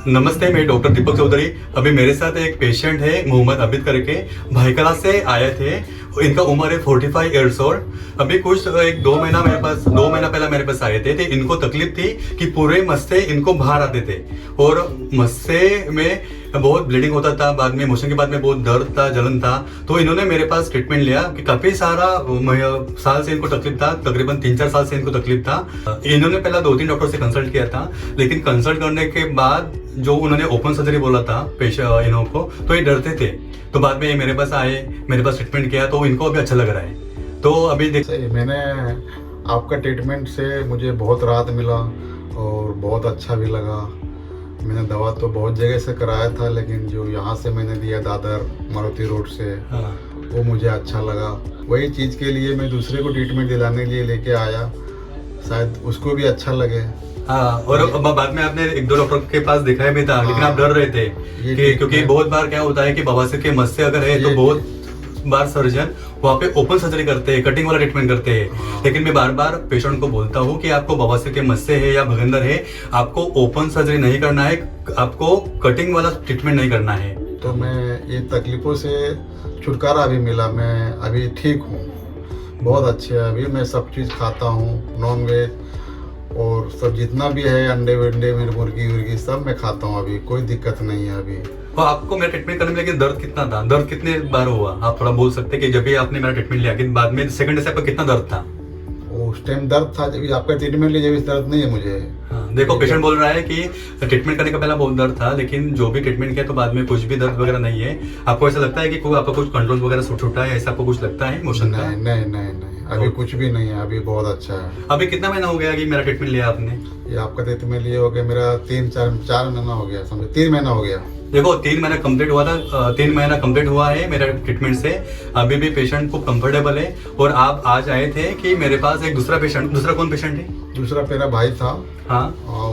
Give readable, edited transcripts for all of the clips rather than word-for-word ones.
नमस्ते, मैं डॉक्टर दीपक चौधरी। अभी मेरे साथ एक पेशेंट है मोहम्मद अबिद करके, भाईकला से आए थे। इनका उम्र है 45 ईयर्स ओल्ड। अभी कुछ 2 महीना पहले मेरे पास आए थे। इनको तकलीफ थी कि पूरे मस्से इनको बाहर आते थे और मस्से में बहुत ब्लीडिंग होता था। बाद में मोशन के बाद में बहुत दर्द था, जलन था। तो इन्होंने मेरे पास ट्रीटमेंट लिया कि काफी सारा साल से इनको तकलीफ था, तकरीबन 3-4 साल से इनको तकलीफ था। इन्होंने पहला 2-3 डॉक्टर से कंसल्ट किया था, लेकिन कंसल्ट करने के बाद जो उन्होंने ओपन सर्जरी बोला था इन्हों को, तो ये डरते थे। तो बाद में ये मेरे पास आए, मेरे पास ट्रीटमेंट किया, तो इनको अभी अच्छा लग रहा है। तो अभी मैंने आपका ट्रीटमेंट से मुझे बहुत राहत मिला और बहुत अच्छा भी लगा। मैंने दवा तो बहुत जगह से कराया था, लेकिन जो यहाँ से मैंने दिया दादर मारुति रोड से, वो मुझे अच्छा लगा। वही चीज़ के लिए मैं दूसरे को ट्रीटमेंट दिलाने के लिए लेके आया, शायद उसको भी अच्छा लगे। और बाद में आपने 1-2 डॉक्टर के पास दिखाया भी था, लेकिन आप डर रहे थे कि क्योंकि बहुत बार क्या होता है कि बवासीर के मस्से अगर है तो बहुत बार सर्जन वहाँ पे ओपन सर्जरी करते हैं, कटिंग वाला ट्रीटमेंट करते हैं। लेकिन मैं बार बार पेशेंट को बोलता हूँ कि आपको बवासीर के मस्से है या भगंदर है, आपको ओपन सर्जरी नहीं करना है, आपको कटिंग वाला ट्रीटमेंट नहीं करना है। तो मैं ये तकलीफों से छुटकारा भी मिला, मैं अभी ठीक हूँ, बहुत अच्छे है। अभी मैं सब चीज़ खाता हूँ, नॉन वेज और सब जितना भी है, अंडे वंडे मुर्गी सब मैं खाता हूँ। अभी कोई दिक्कत नहीं है अभी। तो आपको मेरा ट्रीटमेंट करने में लेकिन दर्द कितना था, दर्द कितने बार हुआ, आप थोड़ा बोल सकते हैं कि जब भी आपने मेरा ट्रीटमेंट लिया, कि बाद में सेकंड से आपका कितना दर्द था? उस टाइम दर्द था, जब आपका ट्रीटमेंट लिया जब दर्द नहीं है मुझे। देखो, पेशेंट बोल रहा है कि ट्रीटमेंट करने का पहला बहुत दर्द था, लेकिन जो भी ट्रीटमेंट किया तो बाद में कुछ भी दर्द वगैरह नहीं है। आपको ऐसा लगता है कि कोई आपका कुछ कंट्रोल वगैरह छूटा है, ऐसा आपको कुछ लगता है मोशन का? नहीं, अभी कुछ भी नहीं है, अभी बहुत अच्छा है। अभी कितना महीना हो गया कि मेरा ट्रीटमेंट लिया आपने? ये आपका ट्रीटमेंट लिए हो गया मेरा 3-4 महीना हो गया, समझो 3 महीना हो गया। देखो, 3 महीना कंप्लीट हुआ था, 3 महीना कंप्लीट हुआ है मेरा ट्रीटमेंट से। अभी भी पेशेंट को कंफर्टेबल है। और आप आज आए थे कि मेरे पास एक दूसरा कौन पेशेंट है? दूसरा मेरा भाई था। हाँ,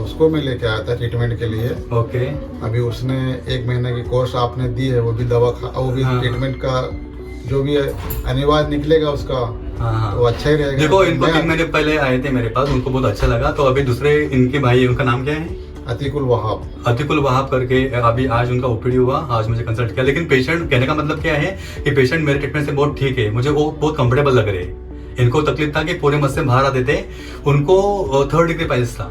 उसको मैं लेके आया था ट्रीटमेंट के लिए। ओके। अभी उसने 1 महीने की कोर्स आपने दी है, वो भी दवा वो भी ट्रीटमेंट का जो भी अनिवार्य निकलेगा उसका, वो अच्छा ही रहेगा। देखो, इनको 3 महीने पहले आए थे मेरे पास, उनको बहुत अच्छा लगा। तो अभी दूसरे इनके भाई, उनका नाम क्या है? अतिकुल वहाब करके। अभी आज उनका ओपीडी हुआ, आज मुझे कंसल्ट किया। लेकिन पेशेंट कहने का मतलब क्या है कि पेशेंट मेरे ट्रीटमेंट से बहुत ठीक है, मुझे वो बहुत कंफर्टेबल लग रहे हैं। इनको तकलीफ था कि पूरे मस्से बाहर आते थे, उनको 3rd डिग्री पाइल्स था।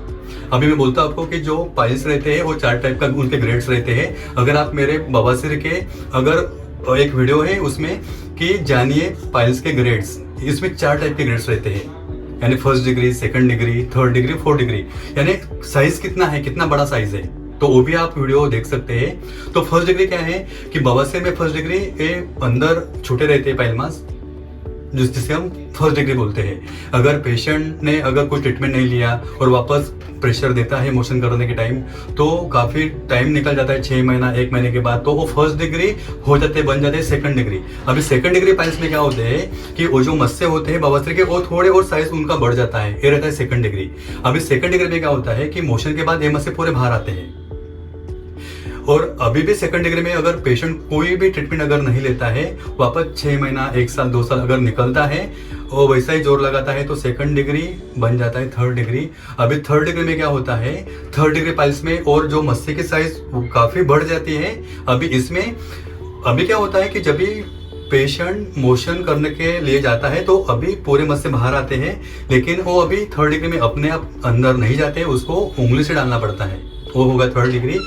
अभी मैं बोलता हूँ आपको कि जो पाइल्स रहते हैं वो 4 टाइप का उनके ग्रेड्स रहते हैं। अगर आप मेरे बवासीर के अगर एक वीडियो है उसमें कि जानिए पाइल्स के ग्रेड्स, इसमें 4 टाइप के ग्रेड्स रहते हैं, यानी 1st degree, 2nd degree, 3rd degree, 4th degree. यानी साइज कितना है, कितना बड़ा साइज है, तो वो भी आप वीडियो देख सकते हैं। तो 1st डिग्री क्या है कि बवासीर में 1st डिग्री अंदर छोटे रहते हैं पाइल मास, जिसे हम 1st डिग्री बोलते हैं। अगर पेशेंट ने अगर कोई ट्रीटमेंट नहीं लिया और वापस प्रेशर देता है मोशन करने के टाइम, तो काफी टाइम निकल जाता है, 6 महीना 1 महीने के बाद, तो वो 1st डिग्री हो जाते, बन जाते हैं 2nd डिग्री। अभी 2nd डिग्री पाइल्स में क्या होते हैं कि वो जो मस्से होते हैं बवासीर के, वो थोड़े और साइज उनका बढ़ जाता है, ये रहता है 2nd डिग्री। अभी 2nd डिग्री में क्या होता है कि मोशन के बाद ये मस्से पूरे बाहर आते हैं। और अभी भी 2nd डिग्री में अगर पेशेंट कोई भी ट्रीटमेंट अगर नहीं लेता है, वापस 6 महीना 1 साल 2 साल अगर निकलता है और वैसा ही जोर लगाता है, तो 2nd डिग्री बन जाता है 3rd डिग्री। अभी 3rd डिग्री में क्या होता है, 3rd डिग्री पाइल्स में और जो मस्से की साइज वो काफी बढ़ जाती है। अभी इसमें अभी क्या होता है कि जब भी पेशेंट मोशन करने के लिए जाता है तो अभी पूरे मस्से बाहर आते हैं, लेकिन वो अभी 3rd डिग्री में अपने आप अंदर नहीं जाते, उसको उंगली से डालना पड़ता है। वो होगा 3rd डिग्री।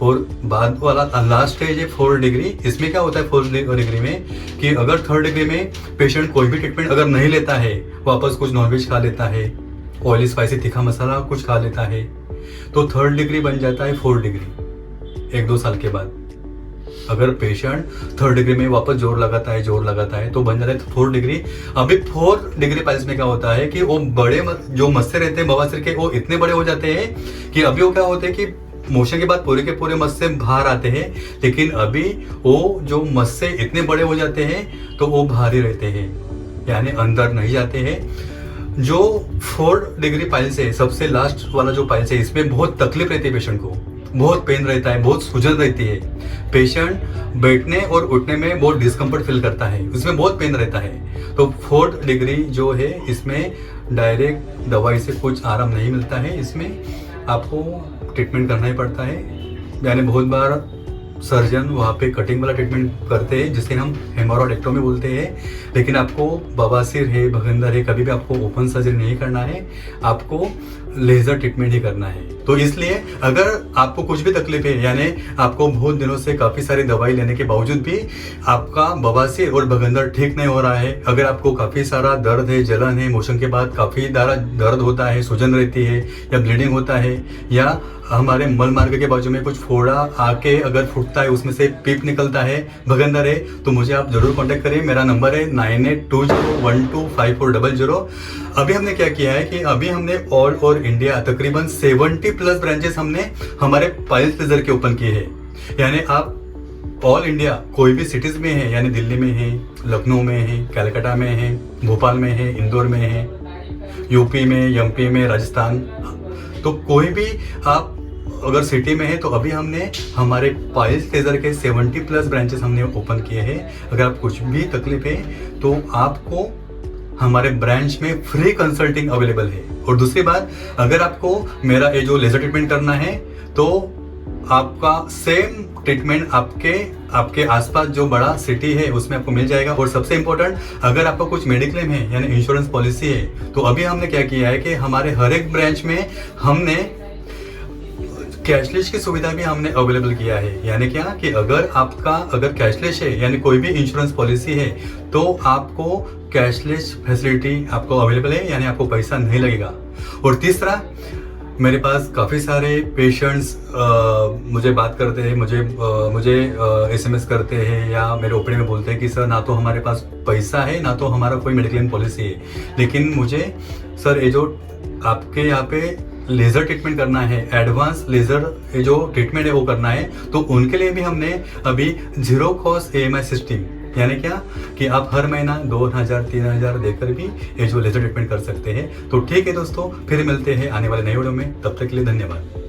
और बाद वाला लास्ट स्टेज है 4th डिग्री। इसमें क्या होता है 4th डिग्री में कि अगर 3rd डिग्री में पेशेंट कोई भी ट्रीटमेंट अगर नहीं लेता है, वापस कुछ नॉनवेज खा लेता है, ऑयली स्पाइसी तीखा मसाला कुछ खा लेता है, तो 3rd डिग्री बन जाता है 4th डिग्री 1-2 साल के बाद। अगर पेशेंट 3rd डिग्री में वापस जोर लगाता है तो बन जाता है 4th डिग्री। अभी 4th डिग्री पाइल्स में क्या होता है कि वो बड़े जो मस्से रहते हैं बवासीर के, वो इतने बड़े हो जाते हैं कि अभी वो क्या होते हैं कि मोशन के बाद पूरे के पूरे मस्से बाहर आते हैं, लेकिन अभी वो जो मस्से इतने बड़े हो जाते हैं तो वो बाहर ही रहते हैं, यानी अंदर नहीं जाते हैं। जो 4th डिग्री पाइल्स है, सबसे लास्ट वाला जो पाइल्स है, इसमें बहुत तकलीफ रहती है, पेशेंट को बहुत पेन रहता है, बहुत सूजन रहती है, पेशेंट बैठने और उठने में बहुत डिस्कम्फर्ट फील करता है, इसमें बहुत पेन रहता है। तो 4th डिग्री जो है इसमें डायरेक्ट दवाई से कुछ आराम नहीं मिलता है, इसमें आपको ट्रीटमेंट करना ही पड़ता है। यानी बहुत बार सर्जन वहाँ पे कटिंग वाला ट्रीटमेंट करते हैं जिसे हम हेमोरोइडेक्टोमी बोलते हैं, लेकिन आपको बवासीर है, भगंदर है, कभी भी आपको ओपन सर्जरी नहीं करना है, आपको लेजर ट्रीटमेंट ही करना है। तो इसलिए अगर आपको कुछ भी तकलीफ है, यानी आपको बहुत दिनों से काफ़ी सारी दवाई लेने के बावजूद भी आपका बवासीर और भगंदर ठीक नहीं हो रहा है, अगर आपको काफ़ी सारा दर्द है, जलन है, मोशन के बाद काफ़ी दर्द होता है, सूजन रहती है या ब्लीडिंग होता है, या हमारे मल मार्ग के बाजू में कुछ फोड़ा आके अगर फूटता है, उसमें से पीप निकलता है, भगंदर है, तो मुझे आप जरूर कांटेक्ट करिए। मेरा नंबर है 9820125400। अभी हमने क्या किया है कि अभी हमने ऑल ओवर इंडिया तकरीबन 70+ ब्रांचेस हमने हमारे पाइल्स लेजर के ओपन किए हैं। यानी आप ऑल इंडिया कोई भी सिटीज में है, यानी दिल्ली में है, लखनऊ में है, कलकत्ता में है, भोपाल में है, इंदौर में है, यूपी में, एमपी में, राजस्थान, तो कोई भी आप अगर सिटी में है तो अभी हमने हमारे पाइल्स लेजर के 70+ ब्रांचेस हमने ओपन किए हैं। अगर आप कुछ भी तकलीफ है तो आपको हमारे ब्रांच में फ्री कंसल्टिंग अवेलेबल है। और दूसरी बात, अगर आपको मेरा ये जो लेजर ट्रीटमेंट करना है तो आपका सेम ट्रीटमेंट आपके आसपास जो बड़ा सिटी है उसमें आपको मिल जाएगा। और सबसे इम्पोर्टेंट, अगर आपका कुछ मेडिक्लेम है यानी इंश्योरेंस पॉलिसी है, तो अभी हमने क्या किया है कि हमारे हर एक ब्रांच में हमने कैशलेस की सुविधा भी हमने अवेलेबल किया है। यानी क्या कि अगर कैशलेस है यानी कोई भी इंश्योरेंस पॉलिसी है तो आपको कैशलेस फैसिलिटी आपको अवेलेबल है, यानी आपको पैसा नहीं लगेगा। और तीसरा, मेरे पास काफ़ी सारे पेशेंट्स मुझे बात करते हैं, मुझे SMS करते हैं या मेरे ओपीडी में बोलते हैं कि सर ना तो हमारे पास पैसा है ना तो हमारा कोई मेडिक्लेम पॉलिसी है, लेकिन मुझे सर ये जो आपके यहाँ पे लेज़र ट्रीटमेंट करना है, एडवांस लेज़र ये जो ट्रीटमेंट है वो करना है, तो उनके लिए भी हमने अभी 0 कॉस्ट EMI सिस्टम, यानी क्या कि आप हर महीना 2000-3000 देकर भी ये जो लेज़र ट्रीटमेंट कर सकते हैं। तो ठीक है दोस्तों, फिर मिलते हैं आने वाले नए वीडियो में, तब तक के लिए धन्यवाद।